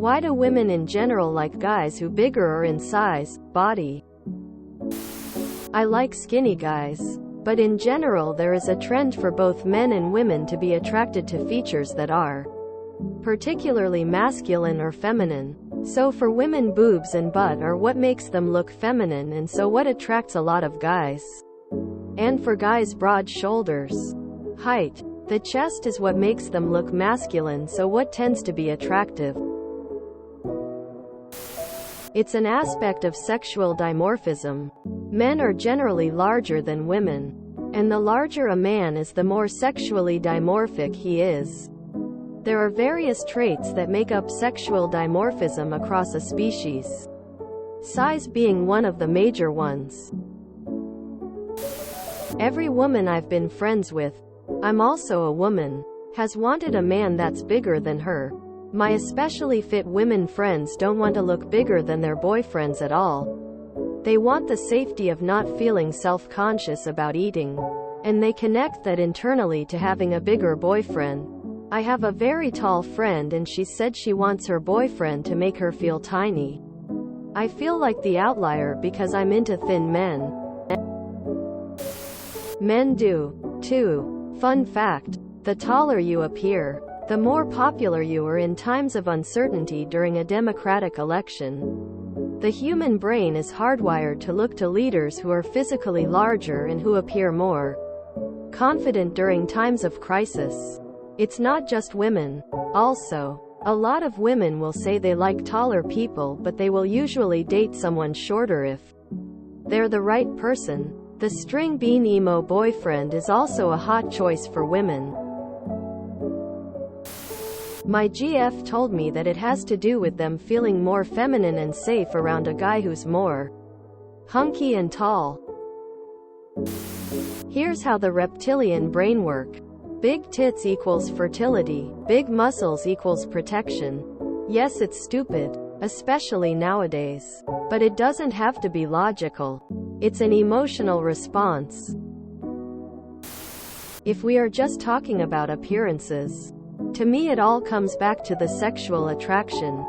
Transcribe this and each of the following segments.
Why do women in general like guys who bigger or in size, body? I like skinny guys. But in general there is a trend for both men and women to be attracted to features that are particularly masculine or feminine. So for women, boobs and butt are what makes them look feminine, and so what attracts a lot of guys. And for guys, broad shoulders, height, the chest is what makes them look masculine, so what tends to be attractive. It's an aspect of sexual dimorphism. Men are generally larger than women. And the larger a man is, the more sexually dimorphic he is. There are various traits that make up sexual dimorphism across a species, size being one of the major ones. Every woman I've been friends with, I'm also a woman, has wanted a man that's bigger than her. My especially fit women friends don't want to look bigger than their boyfriends at all. They want the safety of not feeling self-conscious about eating. And they connect that internally to having a bigger boyfriend. I have a very tall friend and she said she wants her boyfriend to make her feel tiny. I feel like the outlier because I'm into thin men. Men do, too. Fun fact: the taller you appear, the more popular you are in times of uncertainty during a democratic election. The human brain is hardwired to look to leaders who are physically larger and who appear more confident during times of crisis. It's not just women. Also, a lot of women will say they like taller people, but they will usually date someone shorter if they're the right person. The string bean emo boyfriend is also a hot choice for women. My GF told me that it has to do with them feeling more feminine and safe around a guy who's more hunky and tall. Here's how the reptilian brain works. Big tits equals fertility, big muscles equals protection. Yes, it's stupid, especially nowadays. But it doesn't have to be logical. It's an emotional response. If we are just talking about appearances, to me it all comes back to the sexual attraction.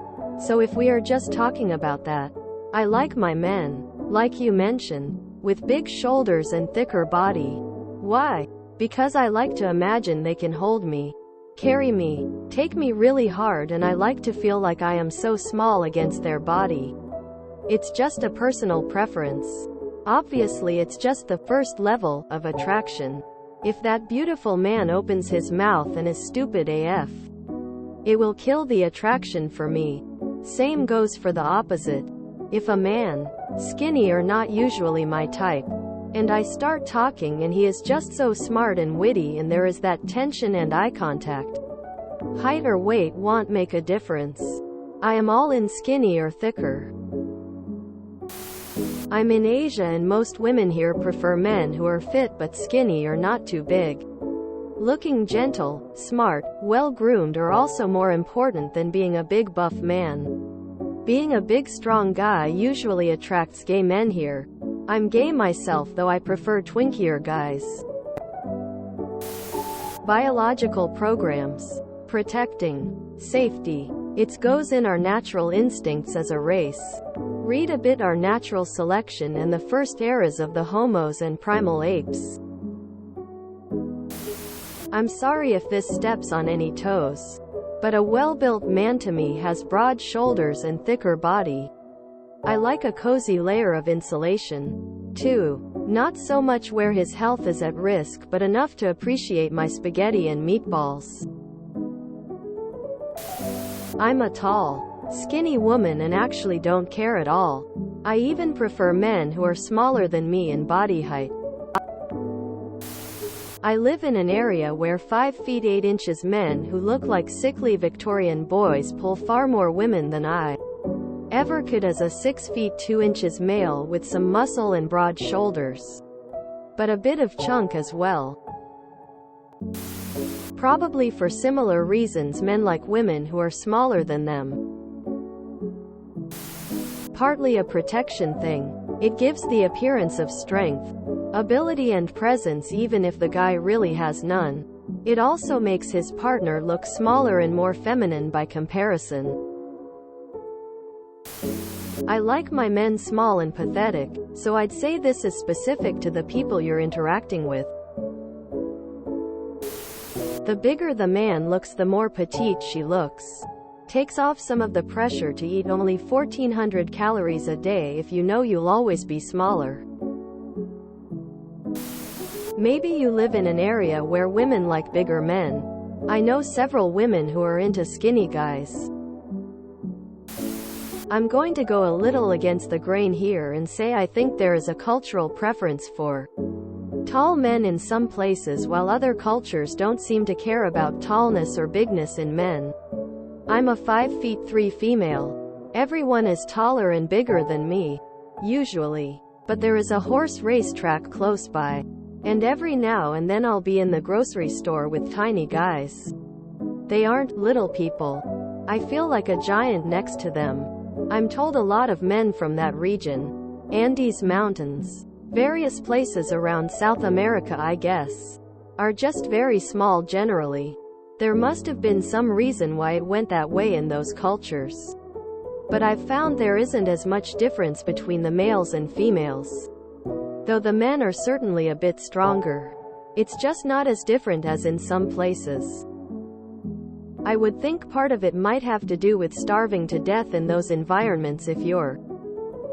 So if we are just talking about that, I like my men, like you mentioned, with big shoulders and thicker body. Why? Because I like to imagine they can hold me, carry me, take me really hard, and I like to feel like I am so small against their body. It's just a personal preference. Obviously it's just the first level of attraction. If that beautiful man opens his mouth and is stupid AF, it will kill the attraction for me. Same goes for the opposite. If a man, skinny or not usually my type, and I start talking and he is just so smart and witty and there is that tension and eye contact, height or weight won't make a difference. I am all in skinny or thicker. I'm in Asia and most women here prefer men who are fit but skinny or not too big. Looking gentle, smart, well-groomed are also more important than being a big buff man. Being a big strong guy usually attracts gay men here. I'm gay myself, though I prefer twinkier guys. Biological programs. Protecting. Safety. It goes in our natural instincts as a race. Read a bit our natural selection and the first eras of the homos and primal apes. I'm sorry if this steps on any toes, but a well-built man to me has broad shoulders and thicker body. I like a cozy layer of insulation, too. Not so much where his health is at risk, but enough to appreciate my spaghetti and meatballs. I'm a tall, skinny woman and actually don't care at all. I even prefer men who are smaller than me in body height. I live in an area where 5 feet 8 inches men who look like sickly Victorian boys pull far more women than I ever could as a 6 feet 2 inches male with some muscle and broad shoulders. But a bit of chunk as well. Probably for similar reasons men like women who are smaller than them. Partly a protection thing. It gives the appearance of strength, ability and presence even if the guy really has none. It also makes his partner look smaller and more feminine by comparison. I like my men small and pathetic, so I'd say this is specific to the people you're interacting with. The bigger the man looks, the more petite she looks. Takes off some of the pressure to eat only 1,400 calories a day if you know you'll always be smaller. Maybe you live in an area where women like bigger men. I know several women who are into skinny guys. I'm going to go a little against the grain here and say I think there is a cultural preference for tall men in some places, while other cultures don't seem to care about tallness or bigness in men. I'm a 5'3" female. Everyone is taller and bigger than me, usually. But there is a horse racetrack close by. And every now and then I'll be in the grocery store with tiny guys. They aren't little people. I feel like a giant next to them. I'm told a lot of men from that region, Andes Mountains, various places around South America I guess, are just very small generally. There must have been some reason why it went that way in those cultures. But I've found there isn't as much difference between the males and females. Though the men are certainly a bit stronger. It's just not as different as in some places. I would think part of it might have to do with starving to death in those environments if your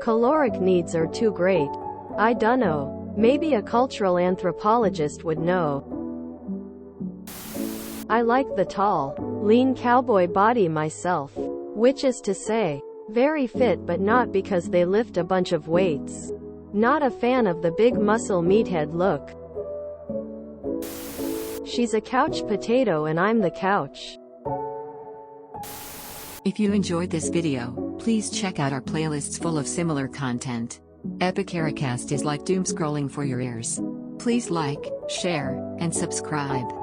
caloric needs are too great. I dunno. Maybe a cultural anthropologist would know. I like the tall, lean cowboy body myself. Which is to say, very fit, but not because they lift a bunch of weights. Not a fan of the big muscle meathead look. She's a couch potato and I'm the couch. If you enjoyed this video, please check out our playlists full of similar content. Epicaricast is like doom scrolling for your ears. Please like, share, and subscribe.